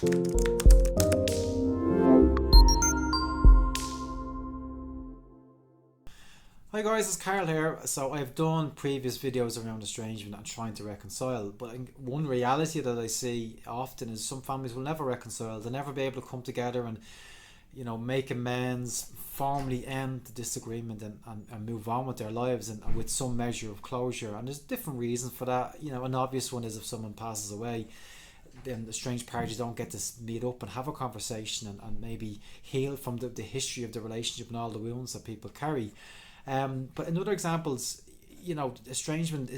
Hi guys, it's Carl here. So I've done previous videos around estrangement and trying to reconcile, but one reality that I see often is some families will never reconcile. They'll never be able to come together and make amends, formally end the disagreement and move on with their lives and with some measure of closure. And there's different reasons for that. An obvious one is if someone passes away, then the estranged parties don't get to meet up and have a conversation and maybe heal from the history of the relationship and all the wounds that people carry. But in other examples, estrangement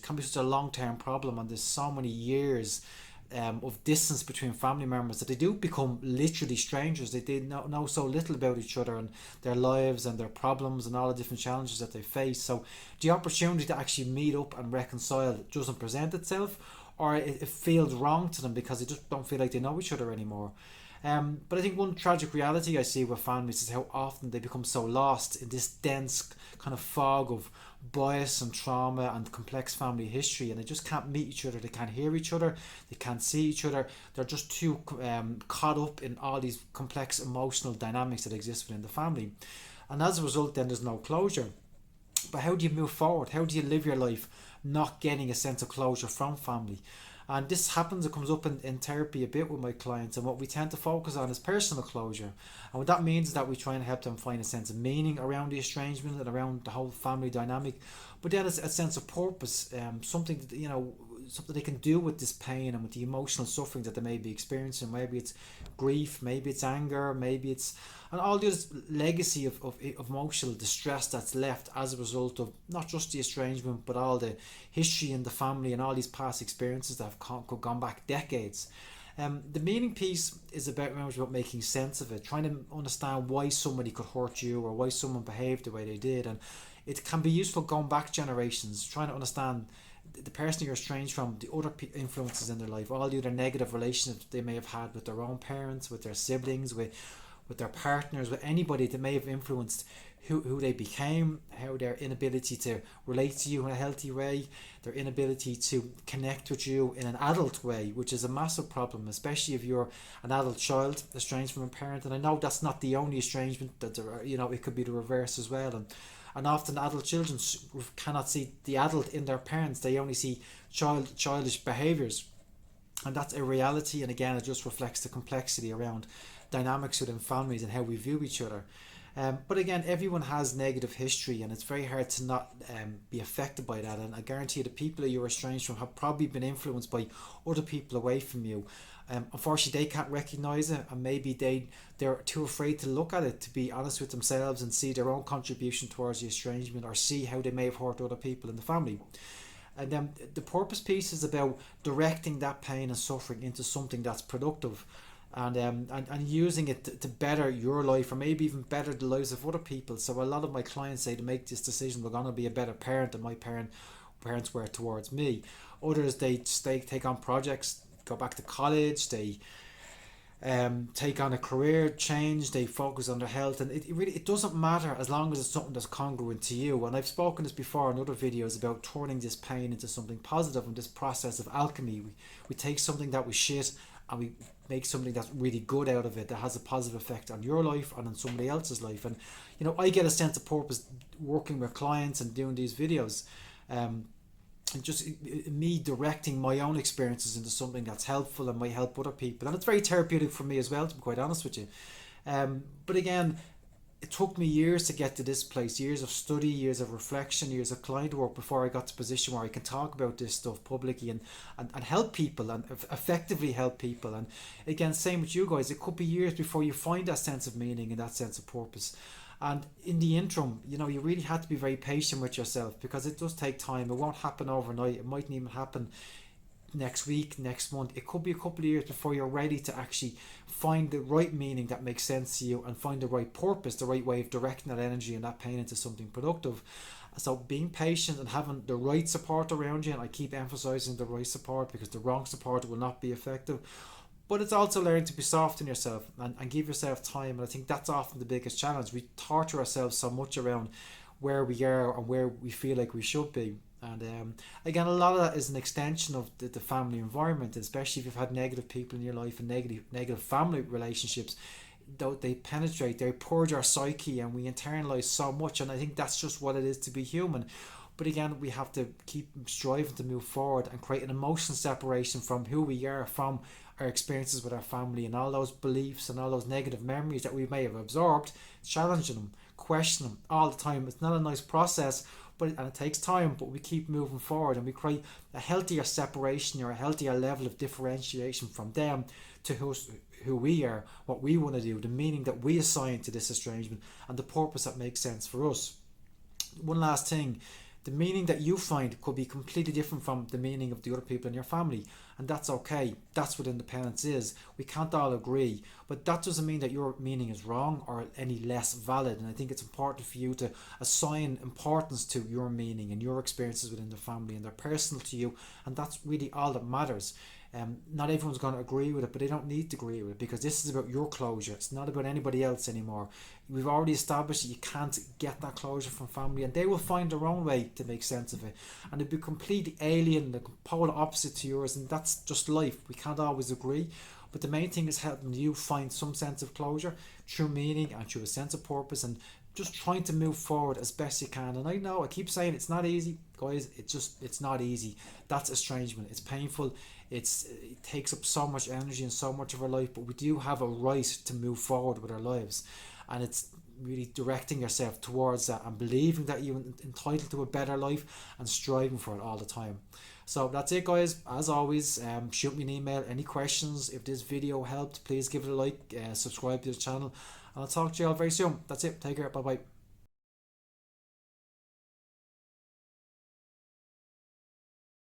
can be such a long term problem, and there's so many years of distance between family members that they do become literally strangers. They know so little about each other and their lives and their problems and all the different challenges that they face. So the opportunity to actually meet up and reconcile doesn't present itself, or it feels wrong to them because they just don't feel like they know each other anymore. But I think one tragic reality I see with families is how often they become so lost in this dense kind of fog of bias and trauma and complex family history, and they just can't meet each other, they can't hear each other, they can't see each other. They're just too caught up in all these complex emotional dynamics that exist within the family, and as a result then there's no closure. But how do you move forward? How do you live your life not getting a sense of closure from family? And this happens, it comes up in therapy a bit with my clients, and what we tend to focus on is personal closure. And what that means is that we try and help them find a sense of meaning around the estrangement and around the whole family dynamic. But then it's a sense of purpose, something that, something they can do with this pain and with the emotional suffering that they may be experiencing. Maybe it's grief, maybe it's anger, maybe it's and all this legacy of emotional distress that's left as a result of not just the estrangement but all the history in the family and all these past experiences that have gone back decades. The meaning piece is about making sense of it, trying to understand why somebody could hurt you or why someone behaved the way they did. And it can be useful going back generations, trying to understand the person you're estranged from, the other influences in their life, all the other negative relationships they may have had with their own parents, with their siblings, with their partners, with anybody that may have influenced who they became, how their inability to relate to you in a healthy way, their inability to connect with you in an adult way, which is a massive problem, especially if you're an adult child estranged from a parent. And I know that's not the only estrangement, that it could be the reverse as well. And often adult children cannot see the adult in their parents, they only see childish behaviours. And that's a reality, and again it just reflects the complexity around dynamics within families and how we view each other. But again, everyone has negative history, and it's very hard to not be affected by that. And I guarantee you the people that you're estranged from have probably been influenced by other people away from you. Unfortunately, they can't recognise it, and maybe they're too afraid to look at it, to be honest with themselves and see their own contribution towards the estrangement, or see how they may have hurt other people in the family. And then the purpose piece is about directing that pain and suffering into something that's productive, and using it to better your life, or maybe even better the lives of other people. So a lot of my clients say, to make this decision, we're going to be a better parent than my parents were towards me. Others, they take on projects, go back to college, they take on a career change, they focus on their health, and it doesn't matter as long as it's something that's congruent to you. And I've spoken this before in other videos about turning this pain into something positive, and this process of alchemy. We take something that was shit and we make something that's really good out of it, that has a positive effect on your life and on somebody else's life. And I get a sense of purpose working with clients and doing these videos, and just me directing my own experiences into something that's helpful and might help other people. And it's very therapeutic for me as well, to be quite honest with you. But again, it took me years to get to this place, years of study, years of reflection, years of client work before I got to a position where I can talk about this stuff publicly and help people, and effectively help people. And again, same with you guys, it could be years before you find that sense of meaning and that sense of purpose. And in the interim, you really have to be very patient with yourself, because it does take time. It won't happen overnight. It mightn't even happen next week, next month. It could be a couple of years before you're ready to actually find the right meaning that makes sense to you, and find the right purpose, the right way of directing that energy and that pain into something productive. So being patient and having the right support around you, and I keep emphasizing the right support, because the wrong support will not be effective. But it's also learning to be soft on yourself and give yourself time. And I think that's often the biggest challenge. We torture ourselves so much around where we are and where we feel like we should be. And again, a lot of that is an extension of the family environment, especially if you've had negative people in your life and negative family relationships. Though they penetrate, they purge our psyche, and we internalize so much. And I think that's just what it is to be human. But again, we have to keep striving to move forward and create an emotional separation from who we are, from our experiences with our family, and all those beliefs and all those negative memories that we may have absorbed, challenging them, questioning them all the time. It's not a nice process, and it takes time, but we keep moving forward, and we create a healthier separation, or a healthier level of differentiation from them to who we are, what we want to do, the meaning that we assign to this estrangement, and the purpose that makes sense for us. One last thing, the meaning that you find could be completely different from the meaning of the other people in your family, and that's okay. That's what independence is. We can't all agree, but that doesn't mean that your meaning is wrong or any less valid. And I think it's important for you to assign importance to your meaning and your experiences within the family, and they're personal to you, and that's really all that matters. Not everyone's going to agree with it, but they don't need to agree with it, because this is about your closure. It's not about anybody else anymore. We've already established that you can't get that closure from family, and they will find their own way to make sense of it, and it'll be completely alien, the polar opposite to yours, and that's just life. We can't always agree, but the main thing is helping you find some sense of closure through meaning and through a sense of purpose, and just trying to move forward as best you can. And I know I keep saying it's not easy, guys. It's not easy. That's estrangement. It's painful. It takes up so much energy and so much of our life, but we do have a right to move forward with our lives, and it's really directing yourself towards that and believing that you're entitled to a better life and striving for it all the time. So that's it, guys. As always, shoot me an email, any questions. If this video helped, please give it a like, subscribe to the channel, and I'll talk to you all very soon. That's it. Take care. Bye bye.